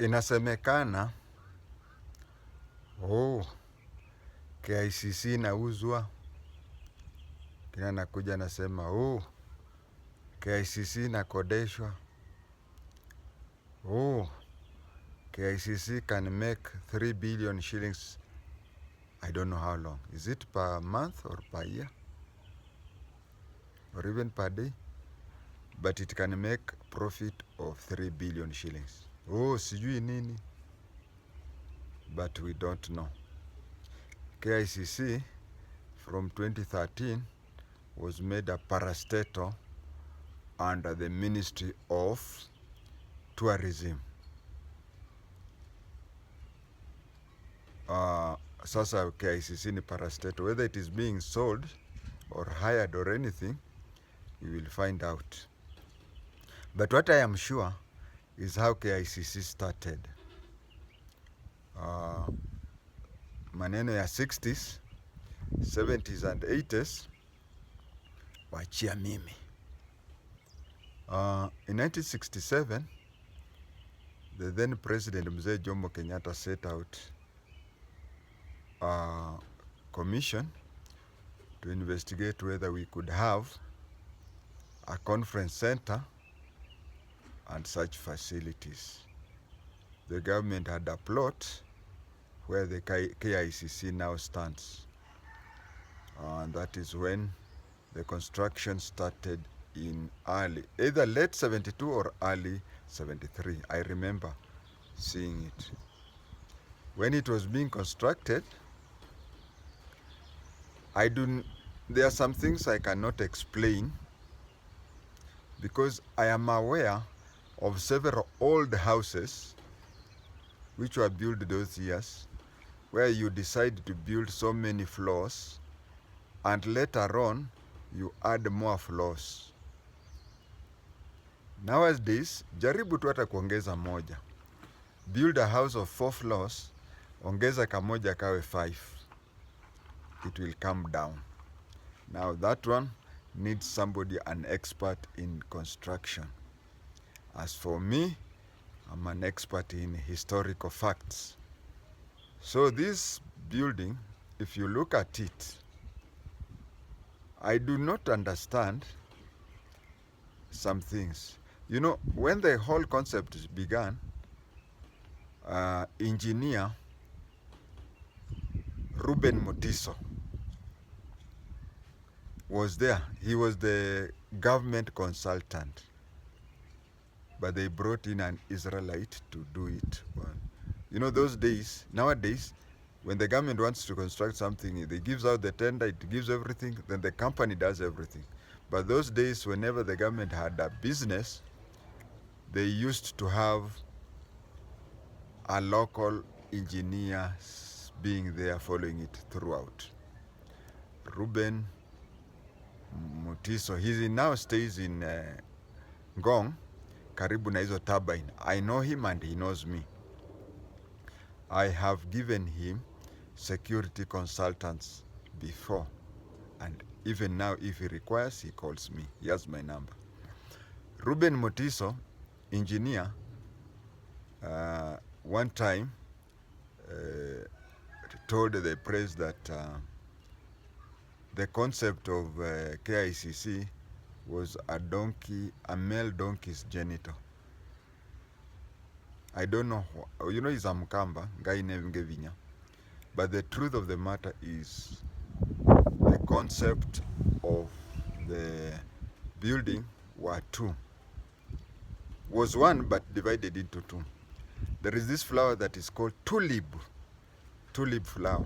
Inasemekana KICC inauzwa, kina nakuja nasema KICC inakodeshwa, KICC can make 3 billion shillings. I don't know how long. Is it per month or per year or even per day? But it can make profit of 3 billion shillings. Sijui nini, but we don't know. KICC from 2013 was made a parastatal under the Ministry of Tourism. Sasa KICC ni parastatal. Whether it is being sold or hired or anything, we will find out. But what I am sure is how KICC started. Maneno ya 60s, 70s and 80s, wachia mimi. In 1967, the then President Mzee Jomo Kenyatta set out a commission to investigate whether we could have a conference center and such facilities. The government had a plot where the KICC now stands. And that is when the construction started in either late 72 or early 73. I remember seeing it. When it was being constructed, there are some things I cannot explain because I am aware of several old houses which were built those years, where you decide to build so many floors and later on you add more floors. Nowadays, jaribu tu hata kuongeza moja. Build a house of 4 floors, ongeza kamoja kawe 5. It will come down. Now that one needs somebody, an expert in construction. As for me, I'm an expert in historical facts. So this building, if you look at it, I do not understand some things. You know, when the whole concept began, engineer Ruben Mutiso was there. He was the government consultant, but they brought in an Israelite to do it. You know, those days, nowadays, when the government wants to construct something, it gives out the tender, it gives everything, then the company does everything. But those days, whenever the government had a business, they used to have a local engineer being there following it throughout. Ruben Mutiso, he now stays in Ngong, karibu na hizo turbine. I know him and he knows me. I have given him security consultants before, and even now if he requires, he calls me. He has my number. Ruben Mutiso, engineer, one time told the press that the concept of KICC was a male donkey's genital. I don't know, you know, he's a Mkamba, guy named Gevinya. But the truth of the matter is, the concept of the building was one but divided into 2. There is this flower that is called tulip flower.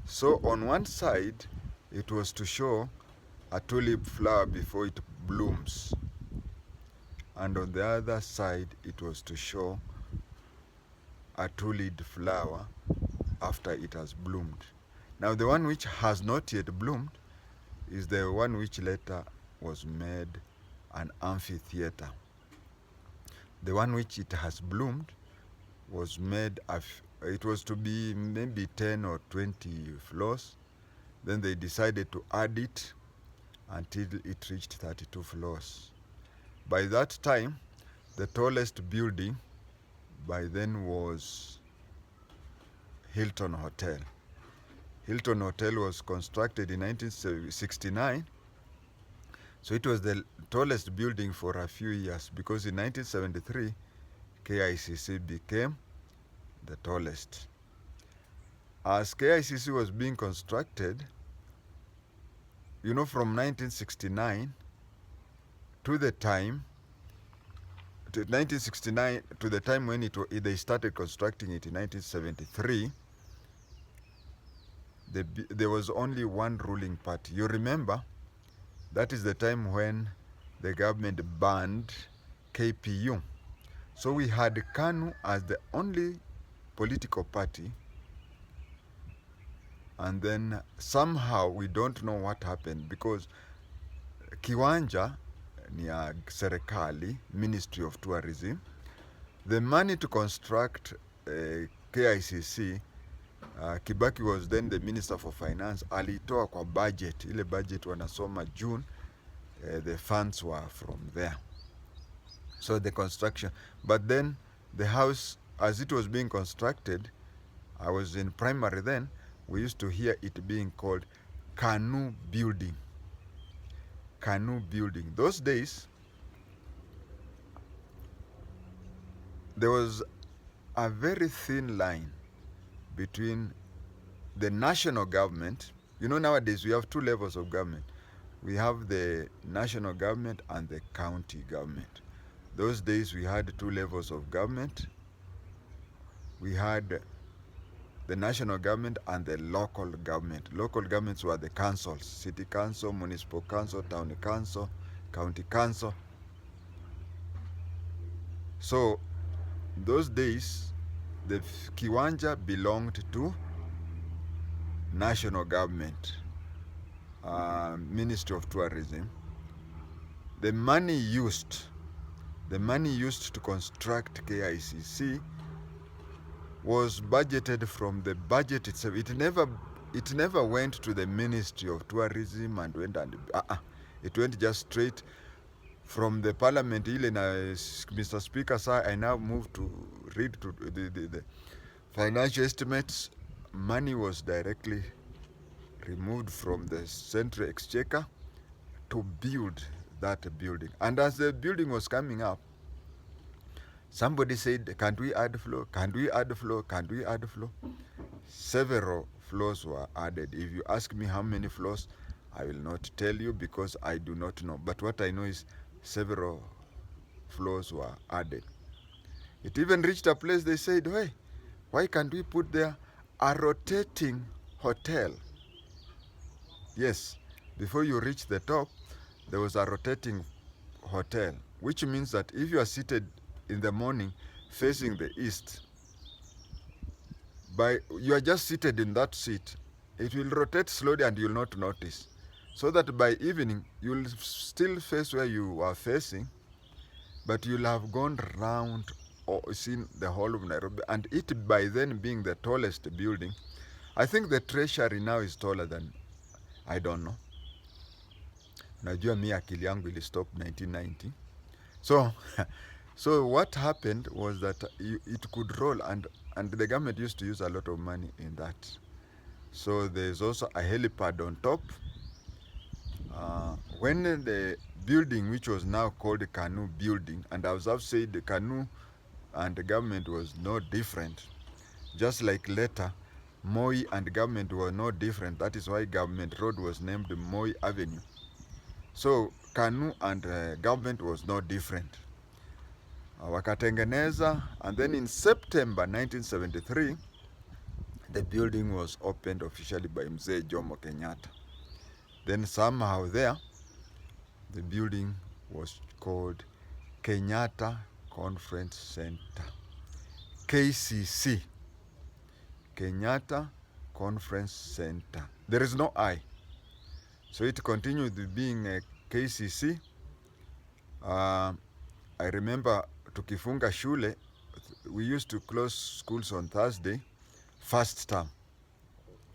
So on one side, it was to show a tulip flower before it blooms. And on the other side, it was to show a tulip flower after it has bloomed. Now the one which has not yet bloomed is the one which later was made an amphitheater. The one which it has bloomed was made, it was to be maybe 10 or 20 floors. Then they decided to add it until it reached 32 floors. By that time, the tallest building by then was Hilton Hotel. Hilton Hotel was constructed in 1969. So it was the tallest building for a few years, because in 1973, KICC became the tallest. As KICC was being constructed, you know, from 1969 to the time, to 1969 to the time when they started constructing it in 1973, there was only one ruling party. You remember, that is the time when the government banned KPU. So we had KANU as the only political party, and then somehow we don't know what happened, because kiwanja ni ya serikali, Ministry of Tourism. The money to construct KICC, Kibaki was then the Minister for Finance, alitoa kwa budget, ile budget wanasoma June, the funds were from there. So the construction, but then the house, as it was being constructed, I was in primary then, we used to hear it being called KANU building. KANU building. Those days, there was a very thin line between the national government. You know, nowadays we have two levels of government. We have the national government and the county government. Those days we had two levels of government. We had the national government and the local government. Local governments were the councils: city council, municipal council, town council, county council. So those days, the kiwanja belonged to national government, Ministry of Tourism. The money used to construct KICC was budgeted from the budget itself. It never went to the Ministry of Tourism and went and it went just straight from the parliament. Mr. Speaker, sir, I now move to read to the financial estimates. Money was directly removed from the central exchequer to build that building. And as the building was coming up, somebody said, can't we add floor? Can't we add floor? Can't we add floor? Several floors were added. If you ask me how many floors, I will not tell you, because I do not know. But what I know is several floors were added. It even reached a place they said, hey, why can't we put there a rotating hotel? Yes, before you reach the top, there was a rotating hotel, which means that if you are seated in the morning facing the east, you are just seated in that seat, it will rotate slowly and you will not notice. So that by evening, you will still face where you are facing, but you'll have gone round or seen the whole of Nairobi. And it by then being the tallest building, I think the treasury now is taller than, I don't know. Najua mi akili yangu ili stop 1990. So what happened was that it could roll, and the government used to use a lot of money in that. So there's also a helipad on top. When the building, which was now called the KANU building, and as I've said, the KANU and the government was no different. Just like later, Moi and government were no different. That is why Government Road was named Moi Avenue. So KANU and government was no different. Wakatengeneza, and then in September 1973, the building was opened officially by Mzee Jomo Kenyatta. Then somehow there, the building was called Kenyatta Conference Center, KCC, Kenyatta Conference Center. There is no I. So it continued being a KCC. I remember tukifunga shule, we used to close schools on Thursday, first term.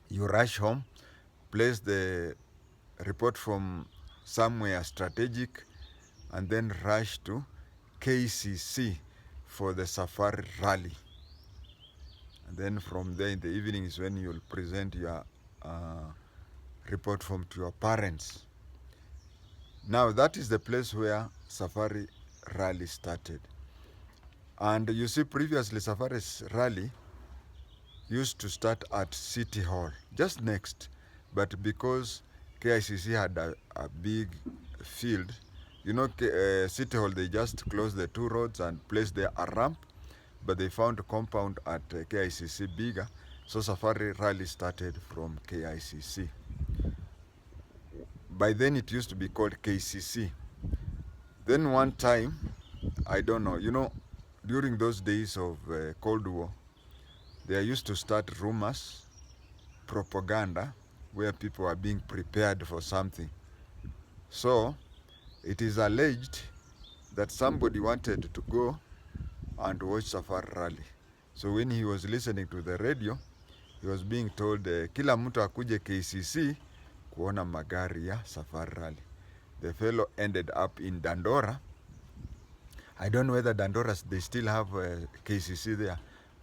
You rush home, place the report from somewhere strategic, and then rush to KCC for the safari rally. And then from there in the evening is when you'll present your report form to your parents. Now that is the place where safari rally started. And you see, previously safari's rally used to start at City Hall, just next. But because KICC had a big field, you know, City Hall, they just closed the two roads and placed there a ramp, but they found a compound at KICC bigger, so safari rally started from KICC. By then it used to be called KCC. Then one time, I don't know, you know, during those days of Cold War, they used to start rumors, propaganda, where people are being prepared for something. So it is alleged that somebody wanted to go and watch safari rally. So when he was listening to the radio, he was being told kila mtu akuje KCC kuona magari ya safari rally. The fellow ended up in Dandora. I don't know whether Dandora, they still have KCC there,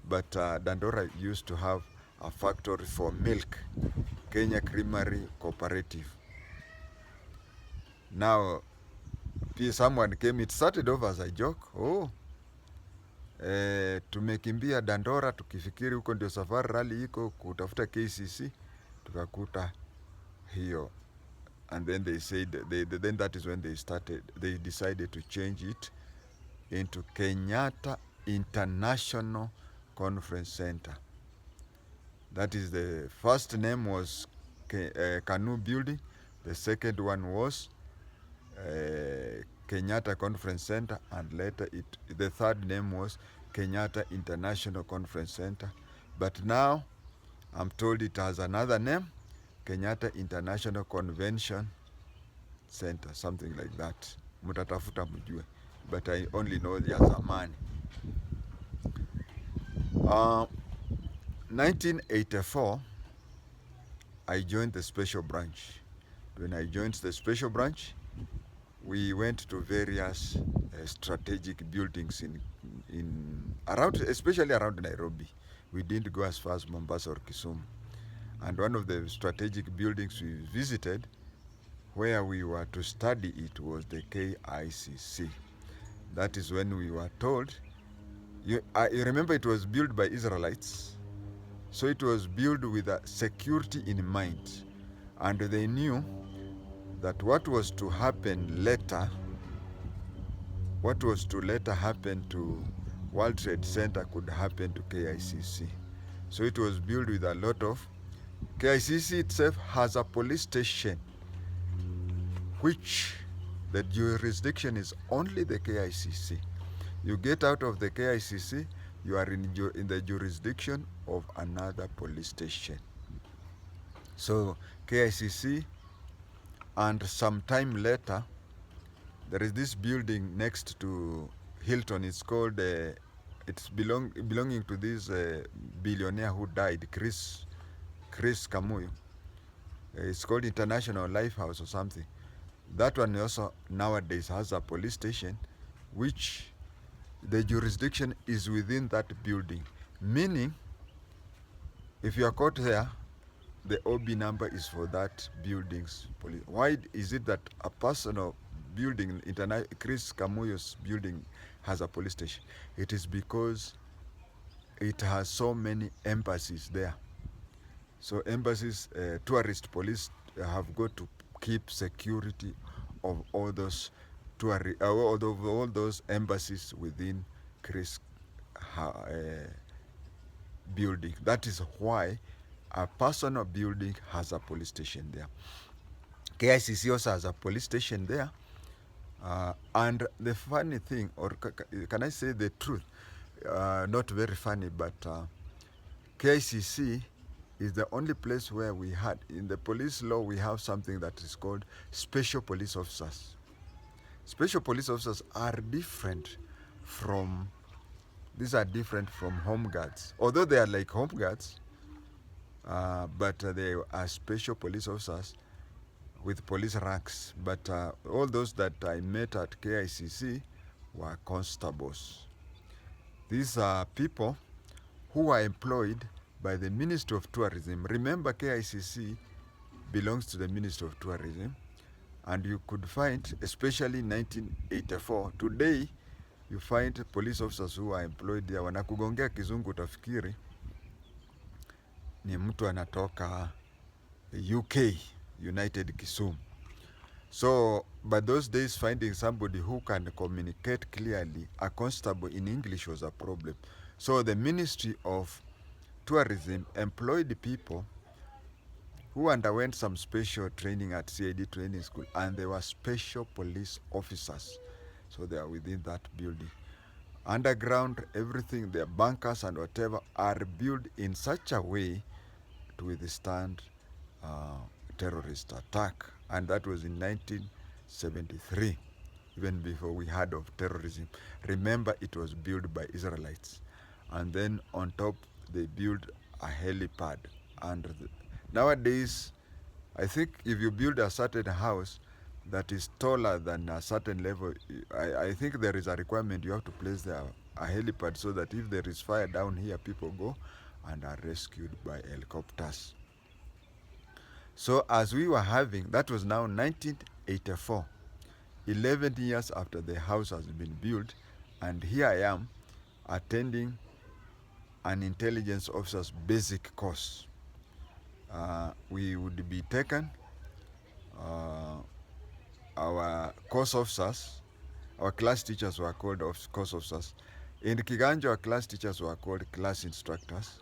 but Dandora used to have a factory for milk, Kenya Creamery Cooperative. Now, someone came, it started off as a joke. Tumekimbia Dandora tukifikiri huko ndio safari rally iko kutafuta KCC, tukakuta hiyo. And then they said, then that is when they decided to change it into Kenyatta International Conference Center. That is, the first name was Canoe Building, the second one was Kenyatta Conference Center, and later the third name was Kenyatta International Conference Center. But now I'm told it has another name, Kenyatta International Convention Center, something like that. Mutatafuta mjue, but I only know ya zamani. 1984, I joined the special branch. When I joined the special branch, we went to various strategic buildings in around, especially around Nairobi. We didn't go as far as Mombasa or Kisumu. And one of the strategic buildings we visited, where we were to study it, was the KICC. That is when we were told, you remember it was built by Israelites, so it was built with a security in mind, and they knew that what was to happen later, what was to later happen to World Trade Center could happen to KICC. So it was built with a lot of, KICC itself has a police station, which the jurisdiction is only the KICC. You get out of the KICC, you are in the jurisdiction of another police station. So KICC, and some time later, there is this building next to Hilton. It's called, it's belonging to this billionaire who died, Chris Kamuyu. It's called International Lifehouse or something. That one also nowadays has a police station, which the jurisdiction is within that building. Meaning, if you are caught there, the OB number is for that building's police. Why is it that a personal building, Chris Kamuyu's building, has a police station? It is because it has so many embassies there. So embassies, tourist police have got to keep security of all those all those embassies within Chris building. That is why a personal building has a police station there. KICC also has a police station there. And the funny thing, or can I say the truth? Not very funny, but KICC is the only place where we had, in the police law, we have something that is called special police officers. Special police officers are different from, these are different from home guards. Although they are like home guards, but they are special police officers with police ranks. But all those that I met at KICC were constables. These are people who are employed by the Ministry of Tourism. Remember, KICC belongs to the Ministry of Tourism, and you could find, especially in 1984, today you find police officers who are employed there. Wanakugongea kizungu utafikiri ni mtu anatoka UK, United Kisumu. So, but those days finding somebody who can communicate clearly, a constable in English, was a problem. So the Ministry of Tourism employed people who underwent some special training at CID training school, and they were special police officers. So they are within that building. Underground, everything, their bunkers and whatever are built in such a way to withstand terrorist attack. And that was in 1973, even before we heard of terrorism. Remember, it was built by Israelites. And then on top, they built a helipad. And nowadays, I think if you build a certain house that is taller than a certain level, I think there is a requirement you have to place there a helipad, so that if there is fire down here, people go and are rescued by helicopters. So as we were having, that was now 1984, 11 years after the house has been built, and here I am attending an intelligence officer's basic course. We would be taken, our course officers, our class teachers were called course officers. In Kiganja, our class teachers were called class instructors.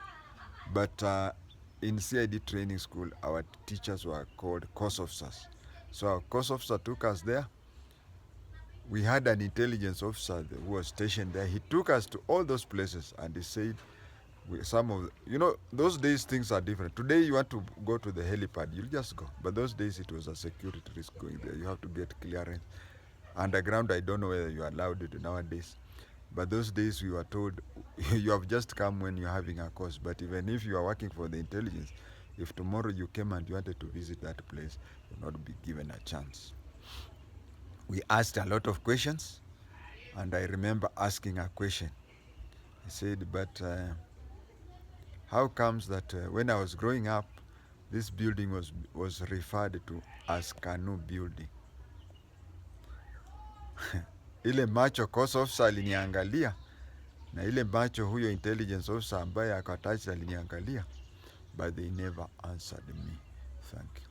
But in CID training school, our teachers were called course officers. So our course officer took us there. We had an intelligence officer who was stationed there. He took us to all those places, and he said, those days things are different. Today you want to go to the helipad, you'll just go. But those days it was a security risk going there. You have to get clearance. Underground, I don't know whether you are allowed it nowadays. But those days we were told, you have just come when you're having a course. But even if you are working for the intelligence, if tomorrow you came and you wanted to visit that place, you'll not be given a chance. We asked a lot of questions, and I remember asking a question. He said, but how comes that when I was growing up, this building was referred to as Kanu building? Ile macho course officer aliniangalia, na ile macho huyo intelligence officer ambaye akatacha aliniangalia, but they never answered me. Thank you.